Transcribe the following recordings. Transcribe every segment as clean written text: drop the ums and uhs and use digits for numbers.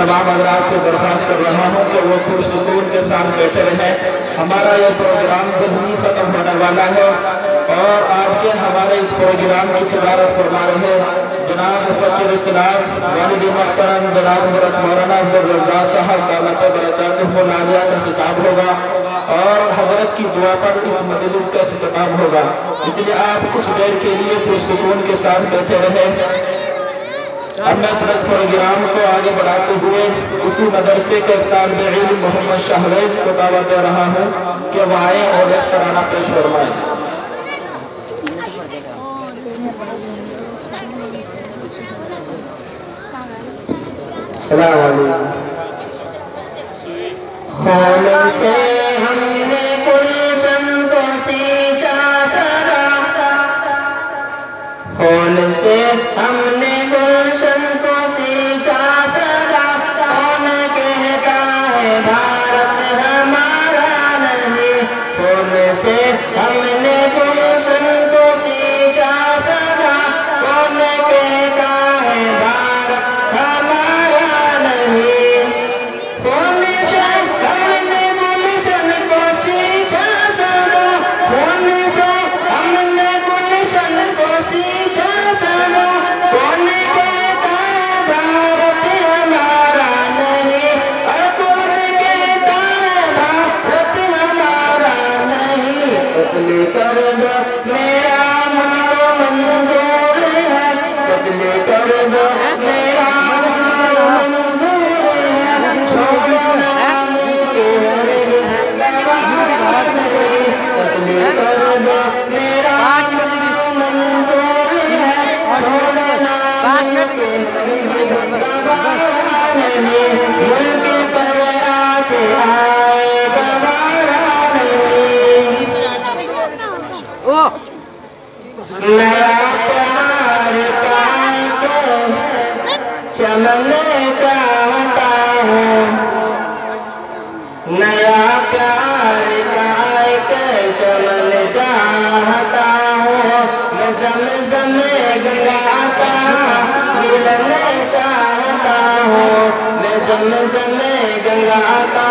तमाम हज़रात से दरख्वास्त कर रहा हूँ कि वो पुरसुकून के साथ बैठे रहें। हमारा ये प्रोग्राम जल्द ही ख़त्म होने वाला है और आज के हमारे इस प्रोग्राम की सदारत फरमा रहे जनाब फ़कीर इस्लाम वालिद मोहतरम जनाब हज़रत मौलाना अब्दुल साहब दामत बरकातुहुल आलिया का खिताब होगा और हज़रत की दुआ पर इस मजलिस का इख्तिताम होगा। इसलिए आप कुछ देर के लिए पुरसुकून के साथ बैठे रहें। अब मैं अपने प्रोग्राम को आगे बढ़ाते हुए इसी मदरसे के तालिब-ए-इल्म मोहम्मद शाहवेज को दावत दे रहा हूँ कि वह आए और एक तराना पेश फरमाएं। अस्सलाम वालेकुम। खून से हमने गुलशन को सींचा सदा, खून से हमने गुलशन को सींचा सदा। कौन कहता है भारत हमारा नहीं, खून से हमने गुलशन को सींचा सदा। कौन कहता है भारत हमारा नहीं, खून से हमने गुलशन को सींचा सदा। खून से हमने गुलशन को सींचा सदा। कौन कहता है भारत हमारा नहीं, और कौन कहता है भारत हमारा नहीं। कत्ल कर दो मेरा मुल्क मंजूर है, कत्ल कर दो मेरा मुल्क मंजूर है। छोड़ना मुझे हरगिज़ गवारा नहीं, कत्ल कर दो मेरा मुल्क मंजूर है। छोड़ना मुझे हरगिज़ गवारा नहीं, मुल्क पर आज आए गवारा नहीं। नया प्यार पाके चमन चाहता हूँ, नया प्यार पाके चमन चाहता हूँ। मैं ज़म-ज़म गंगा का मिलन चाहता हूँ, मैं ज़म-ज़म गंगा का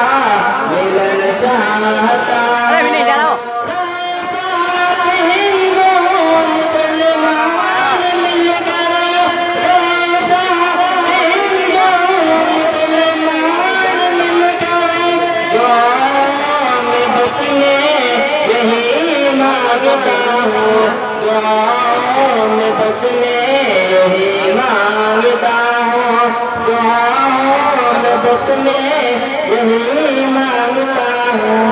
मिलन चाहता हूँ। मैं बस में यही मांगता हूँ, दुआओं में बस में यही मांगता हूँ।